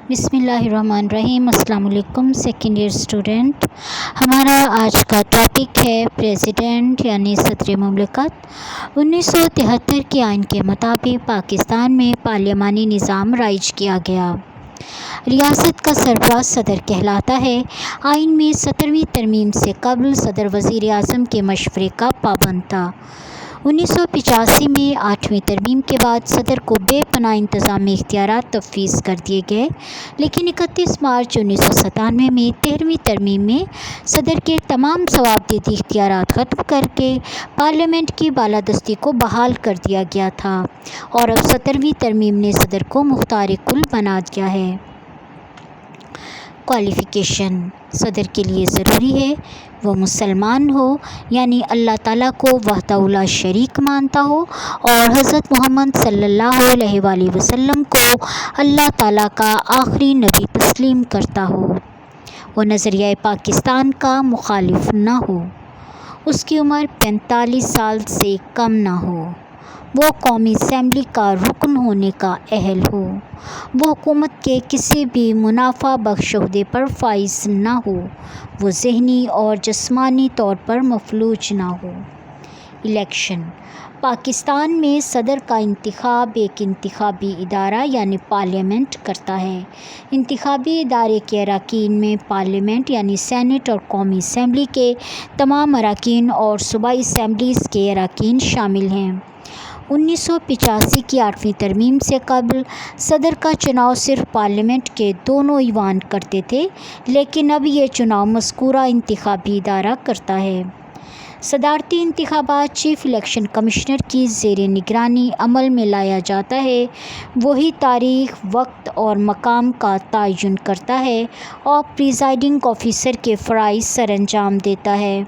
بسم اللہ الرحمن الرحیم۔ السلام علیکم سیکنڈ ایئر اسٹوڈنٹ۔ ہمارا آج کا ٹاپک ہے پریزیڈنٹ یعنی صدر مملکت۔ 1973 کے آئین کے مطابق پاکستان میں پارلیمانی نظام رائج کیا گیا۔ ریاست کا سربراہ صدر کہلاتا ہے۔ آئین میں 17ویں ترمیم سے قبل صدر وزیر اعظم کے مشورے کا پابند تھا۔ 1985 میں 8ویں ترمیم کے بعد صدر کو بے پناہ انتظامی اختیارات تفویض کر دیے گئے، لیکن 31 مارچ 1997 میں 13ویں ترمیم میں صدر کے تمام ضوابطیتی اختیارات ختم کر کے پارلیمنٹ کی بالادستی کو بحال کر دیا گیا تھا، اور اب 17ویں ترمیم نے صدر کو مختار کل بنا دیا ہے۔ کوالیفیکیشن: صدر کے لیے ضروری ہے وہ مسلمان ہو، یعنی اللہ تعالیٰ کو وحدہ لا شریک مانتا ہو اور حضرت محمد صلی اللہ علیہ وآلہ وسلم کو اللہ تعالیٰ کا آخری نبی تسلیم کرتا ہو۔ وہ نظریہ پاکستان کا مخالف نہ ہو۔ اس کی عمر 45 سال سے کم نہ ہو۔ وہ قومی اسمبلی کا رکن ہونے کا اہل ہو۔ وہ حکومت کے کسی بھی منافع بخش عہدے پر فائز نہ ہو۔ وہ ذہنی اور جسمانی طور پر مفلوج نہ ہو۔ الیکشن: پاکستان میں صدر کا انتخاب ایک انتخابی ادارہ یعنی پارلیمنٹ کرتا ہے۔ انتخابی ادارے کے اراکین میں پارلیمنٹ یعنی سینٹ اور قومی اسمبلی کے تمام اراکین اور صوبائی اسمبلیز کے اراکین شامل ہیں۔ 1985 کی 8ویں ترمیم سے قبل صدر کا چناؤ صرف پارلیمنٹ کے دونوں ایوان کرتے تھے، لیکن اب یہ چناؤ مذکورہ انتخابی ادارہ کرتا ہے۔ صدارتی انتخابات چیف الیکشن کمشنر کی زیر نگرانی عمل میں لایا جاتا ہے۔ وہی تاریخ، وقت اور مقام کا تعین کرتا ہے اور پریزائڈنگ آفیسر کے فرائض سر انجام دیتا ہے۔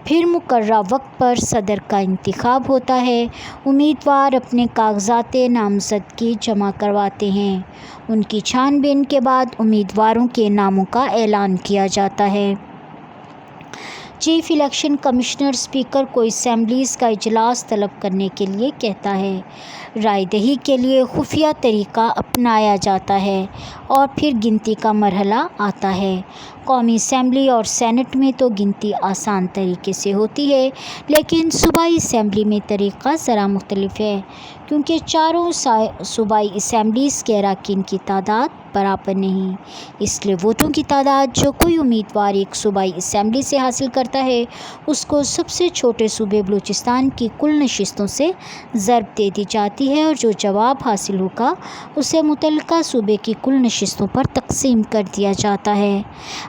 پھر مقررہ وقت پر صدر کا انتخاب ہوتا ہے۔ امیدوار اپنے کاغذات نامزدگی جمع کرواتے ہیں۔ ان کی چھان بین کے بعد امیدواروں کے ناموں کا اعلان کیا جاتا ہے۔ چیف الیکشن کمشنر اسپیکر کو اسمبلیز کا اجلاس طلب کرنے کے لیے کہتا ہے۔ رائے دہی کے لیے خفیہ طریقہ اپنایا جاتا ہے اور پھر گنتی کا مرحلہ آتا ہے۔ قومی اسمبلی اور سینٹ میں تو گنتی آسان طریقے سے ہوتی ہے، لیکن صوبائی اسمبلی میں طریقہ ذرا مختلف ہے، کیونکہ چاروں صوبائی اسمبلیز کے اراکین کی تعداد برابر نہیں۔ اس لیے ووٹوں کی تعداد جو کوئی امیدوار ایک صوبائی اسمبلی سے حاصل کرتا ہے، اس کو سب سے چھوٹے صوبے بلوچستان کی کل نشستوں سے ضرب دے دی جاتی ہے، اور جو جواب حاصل ہوگا اسے متعلقہ صوبے کی کل نشستوں پر تقسیم کر دیا جاتا ہے۔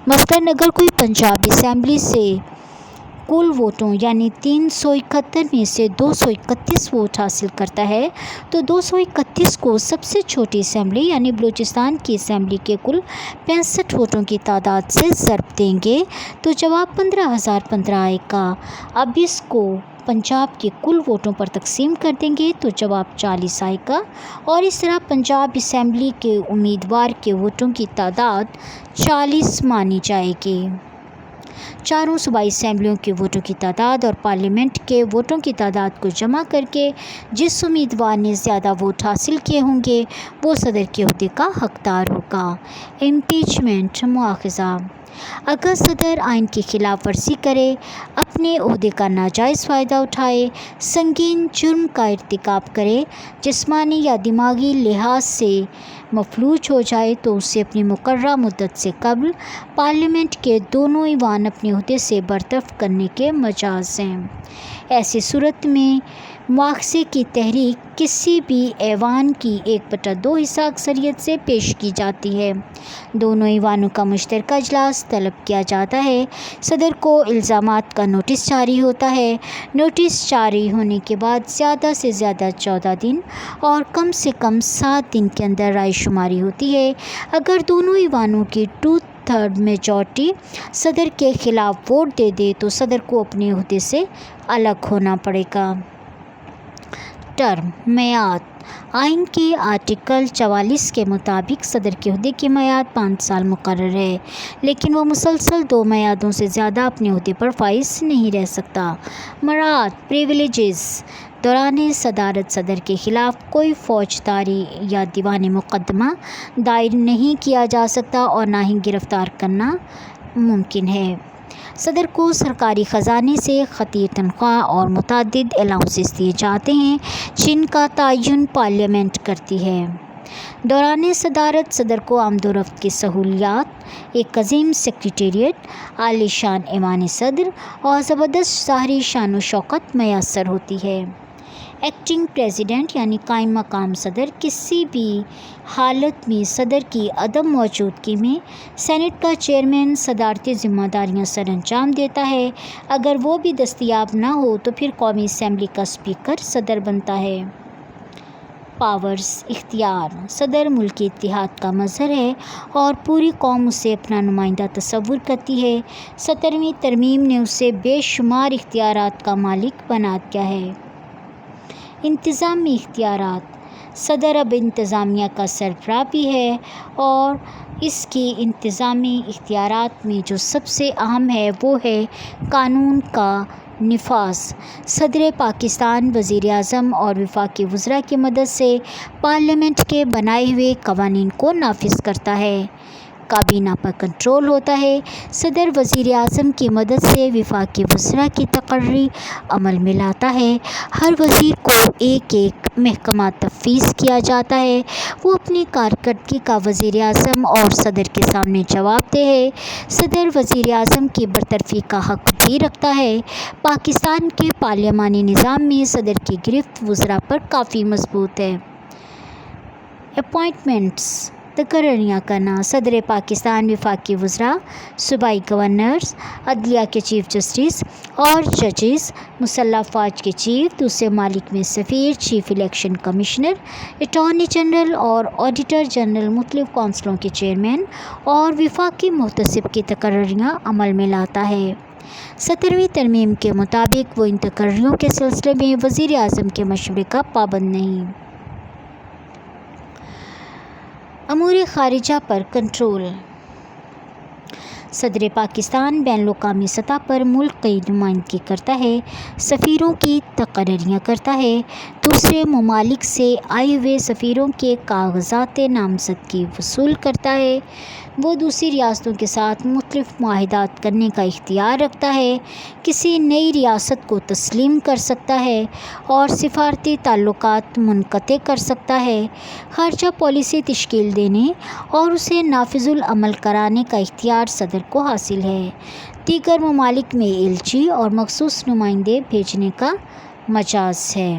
مثلاً اگر کوئی پنجاب اسمبلی سے کل ووٹوں یعنی 371 میں سے 231 ووٹ حاصل کرتا ہے، تو 231 کو سب سے چھوٹی اسمبلی یعنی بلوچستان کی اسمبلی کے کل 65 ووٹوں کی تعداد سے ضرب دیں گے تو جواب 15,015 آئے گا۔ اب اس کو پنجاب کے کل ووٹوں پر تقسیم کر دیں گے تو جواب 40 آئے گا، اور اس طرح پنجاب اسمبلی کے امیدوار کے ووٹوں کی تعداد 40 مانی جائے گی۔ چاروں صوبائی اسمبلیوں کے ووٹوں کی تعداد اور پارلیمنٹ کے ووٹوں کی تعداد کو جمع کر کے جس امیدوار نے زیادہ ووٹ حاصل کیے ہوں گے وہ صدر کے عہدے کا حقدار ہوگا۔ امپیچمنٹ: مواخذہ: اگر صدر آئین کی خلاف ورزی کرے، اپنے عہدے کا ناجائز فائدہ اٹھائے، سنگین جرم کا ارتکاب کرے، جسمانی یا دماغی لحاظ سے مفلوج ہو جائے، تو اسے اپنی مقررہ مدت سے قبل پارلیمنٹ کے دونوں ایوان اپنے عہدے سے برطرف کرنے کے مجاز ہیں۔ ایسی صورت میں مواخذے کی تحریک کسی بھی ایوان کی 1/2 حصہ اکثریت سے پیش کی جاتی ہے۔ دونوں ایوانوں کا مشترکہ اجلاس طلب کیا جاتا ہے۔ صدر کو الزامات کا نوٹس جاری ہوتا ہے۔ نوٹس جاری ہونے کے بعد زیادہ سے زیادہ 14 دن اور کم سے کم 7 دن کے اندر رائے شماری ہوتی ہے۔ اگر دونوں ایوانوں کی 2/3 میجارٹی صدر کے خلاف ووٹ دے دے تو صدر کو اپنے عہدے سے الگ ہونا پڑے گا۔ ٹرم: میعاد: آئین کے آرٹیکل 44 کے مطابق صدر کے عہدے کی میعاد 5 سال مقرر ہے، لیکن وہ مسلسل 2 میعادوں سے زیادہ اپنے عہدے پر فائز نہیں رہ سکتا۔ مراعات: پریویلیجز: دوران صدارت صدر کے خلاف کوئی فوجداری یا دیوانی مقدمہ دائر نہیں کیا جا سکتا اور نہ ہی گرفتار کرنا ممکن ہے۔ صدر کو سرکاری خزانے سے خطیر تنخواہ اور متعدد الاؤنسز دیے جاتے ہیں جن کا تعین پارلیمنٹ کرتی ہے۔ دوران صدارت صدر کو آمد و رفت کی سہولیات، ایک عظیم سیکریٹریٹ، عالی شان ایوان صدر اور زبردست ظاہری شان و شوکت میسر ہوتی ہے۔ ایکٹنگ پریزیڈنٹ یعنی قائم مقام صدر کسی بھی حالت میں صدر کی عدم موجودگی میں سینٹ کا چیئرمین صدارتی ذمہ داریاں سر انجام دیتا ہے۔ اگر وہ بھی دستیاب نہ ہو تو پھر قومی اسمبلی کا اسپیکر صدر بنتا ہے۔ پاورز، اختیار: صدر ملکی اتحاد کا مظہر ہے اور پوری قوم اسے اپنا نمائندہ تصور کرتی ہے۔ 17ویں ترمیم نے اسے بے شمار اختیارات کا مالک بنا دیا ہے۔ انتظامی اختیارات: صدر اب انتظامیہ کا سربراہ بھی ہے اور اس کی انتظامی اختیارات میں جو سب سے اہم ہے وہ ہے قانون کا نفاذ۔ صدر پاکستان وزیر اعظم اور وفاقی وزراء کی مدد سے پارلیمنٹ کے بنائے ہوئے قوانین کو نافذ کرتا ہے۔ کابینہ پر کنٹرول ہوتا ہے۔ صدر وزیر اعظم کی مدد سے وفاقی وزراء کی تقرری عمل میں لاتا ہے۔ ہر وزیر کو ایک ایک محکمہ تفویض کیا جاتا ہے۔ وہ اپنی کارکردگی کا وزیر اعظم اور صدر کے سامنے جواب دہ ہے۔ صدر وزیر اعظم کی برطرفی کا حق بھی رکھتا ہے۔ پاکستان کے پارلیمانی نظام میں صدر کی گرفت وزراء پر کافی مضبوط ہے۔ اپائنٹمنٹس، تقرریاں کرنا: صدر پاکستان وفاقی وزراء، صوبائی گورنرز، عدلیہ کے چیف جسٹس اور ججز، مسلح افواج کے چیف، دوسرے ممالک میں سفیر، chief election commissioner, attorney general اور آڈیٹر جنرل، مختلف کونسلوں کے چیئرمین اور وفاقی محتسب کی تقرریاں عمل میں لاتا ہے۔ 17ویں ترمیم کے مطابق وہ ان تقرریوں کے سلسلے میں وزیر اعظم کے مشورے کا پابند نہیں۔ امور خارجہ پر کنٹرول: صدر پاکستان بین الاقوامی سطح پر ملک کی نمائندگی کرتا ہے، سفیروں کی تقرریاں کرتا ہے، دوسرے ممالک سے آئے ہوئے سفیروں کے کاغذات نامزدگی وصول کرتا ہے۔ وہ دوسری ریاستوں کے ساتھ مختلف معاہدات کرنے کا اختیار رکھتا ہے، کسی نئی ریاست کو تسلیم کر سکتا ہے اور سفارتی تعلقات منقطع کر سکتا ہے۔ خارجہ پالیسی تشکیل دینے اور اسے نافذ العمل کرانے کا اختیار صدر کو حاصل ہے۔ دیگر ممالک میں ایلچی اور مخصوص نمائندے بھیجنے کا مجاز ہے۔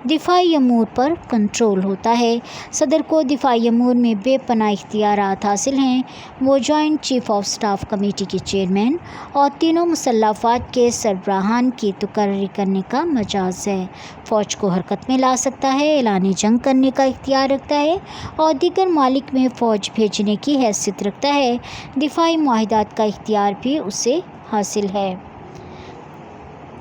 دفاعی امور پر کنٹرول ہوتا ہے: صدر کو دفاعی امور میں بے پناہ اختیارات حاصل ہیں۔ وہ joint chief of staff committee کے چیئرمین اور تینوں مسلح افواج کے سربراہان کی تقرری کرنے کا مجاز ہے۔ فوج کو حرکت میں لا سکتا ہے، اعلان جنگ کرنے کا اختیار رکھتا ہے اور دیگر ممالک میں فوج بھیجنے کی حیثیت رکھتا ہے۔ دفاعی معاہدات کا اختیار بھی اسے حاصل ہے۔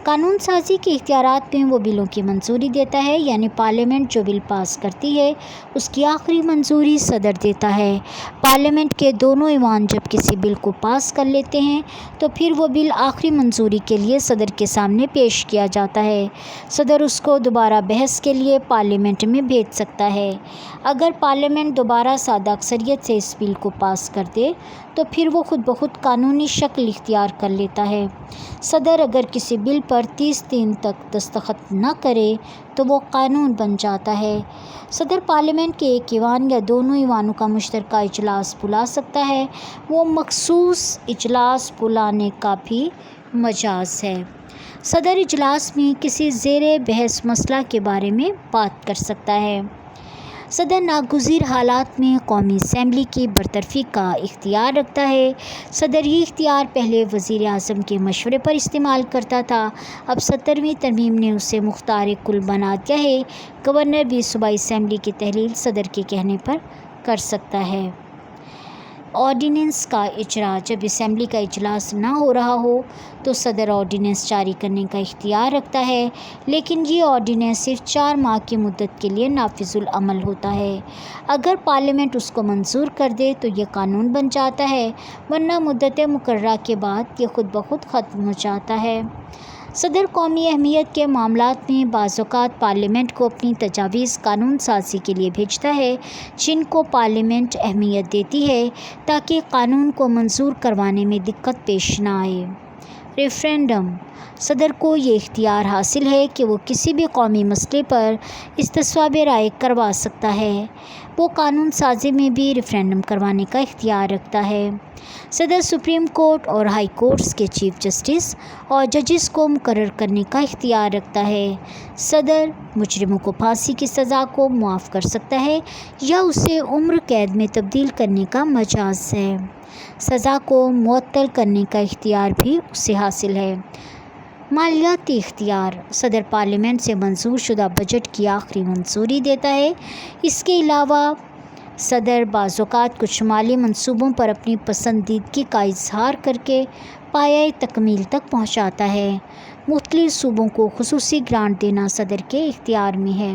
قانون سازی کے اختیارات میں وہ بلوں کی منظوری دیتا ہے، یعنی پارلیمنٹ جو بل پاس کرتی ہے اس کی آخری منظوری صدر دیتا ہے۔ پارلیمنٹ کے دونوں ایوان جب کسی بل کو پاس کر لیتے ہیں تو پھر وہ بل آخری منظوری کے لیے صدر کے سامنے پیش کیا جاتا ہے۔ صدر اس کو دوبارہ بحث کے لیے پارلیمنٹ میں بھیج سکتا ہے۔ اگر پارلیمنٹ دوبارہ سادہ اکثریت سے اس بل کو پاس کر دے تو پھر وہ خود بخود قانونی شکل اختیار کر لیتا ہے۔ صدر اگر کسی بل پر 30 دن تک دستخط نہ کرے تو وہ قانون بن جاتا ہے۔ صدر پارلیمنٹ کے ایک ایوان یا دونوں ایوانوں کا مشترکہ اجلاس بلا سکتا ہے۔ وہ مخصوص اجلاس بلانے کا بھی مجاز ہے۔ صدر اجلاس میں کسی زیر بحث مسئلہ کے بارے میں بات کر سکتا ہے۔ صدر ناگزیر حالات میں قومی اسمبلی کی برطرفی کا اختیار رکھتا ہے۔ صدر یہ اختیار پہلے وزیر اعظم کے مشورے پر استعمال کرتا تھا، اب 17ویں ترمیم نے اسے مختار کل بنا دیا ہے۔ گورنر بھی صوبائی اسمبلی کی تحلیل صدر کے کہنے پر کر سکتا ہے۔ آرڈیننس کا اجرا: جب اسمبلی کا اجلاس نہ ہو رہا ہو تو صدر آرڈیننس جاری کرنے کا اختیار رکھتا ہے، لیکن یہ آرڈیننس صرف 4 ماہ کی مدت کے لیے نافذ العمل ہوتا ہے۔ اگر پارلیمنٹ اس کو منظور کر دے تو یہ قانون بن جاتا ہے، ورنہ مدت مقررہ کے بعد یہ خود بخود ختم ہو جاتا ہے۔ صدر قومی اہمیت کے معاملات میں بعض اوقات پارلیمنٹ کو اپنی تجاویز قانون سازی کے لیے بھیجتا ہے، جن کو پارلیمنٹ اہمیت دیتی ہے تاکہ قانون کو منظور کروانے میں دقت پیش نہ آئے۔ ریفرینڈم: صدر کو یہ اختیار حاصل ہے کہ وہ کسی بھی قومی مسئلے پر استصواب رائے کروا سکتا ہے۔ وہ قانون سازی میں بھی ریفرینڈم کروانے کا اختیار رکھتا ہے۔ صدر سپریم کورٹ اور ہائی کورٹس کے چیف جسٹس اور ججز کو مقرر کرنے کا اختیار رکھتا ہے۔ صدر مجرموں کو پھانسی کی سزا کو معاف کر سکتا ہے یا اسے عمر قید میں تبدیل کرنے کا مجاز ہے۔ سزا کو معطل کرنے کا اختیار بھی اسے حاصل ہے۔ مالیاتی اختیار: صدر پارلیمنٹ سے منظور شدہ بجٹ کی آخری منظوری دیتا ہے۔ اس کے علاوہ صدر بعض اوقات کچھ مالی منصوبوں پر اپنی پسندیدگی کا اظہار کر کے پایۂ تکمیل تک پہنچاتا ہے۔ مختلف صوبوں کو خصوصی گرانٹ دینا صدر کے اختیار میں ہے۔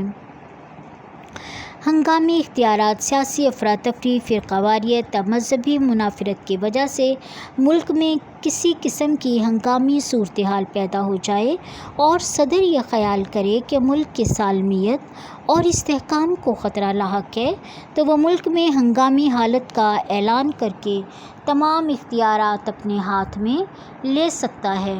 ہنگامی اختیارات: سیاسی افراتفری، فرقہ واریت یا مذہبی منافرت کی وجہ سے ملک میں کسی قسم کی ہنگامی صورتحال پیدا ہو جائے اور صدر یہ خیال کرے کہ ملک کی سالمیت اور استحکام کو خطرہ لاحق ہے تو وہ ملک میں ہنگامی حالت کا اعلان کر کے تمام اختیارات اپنے ہاتھ میں لے سکتا ہے۔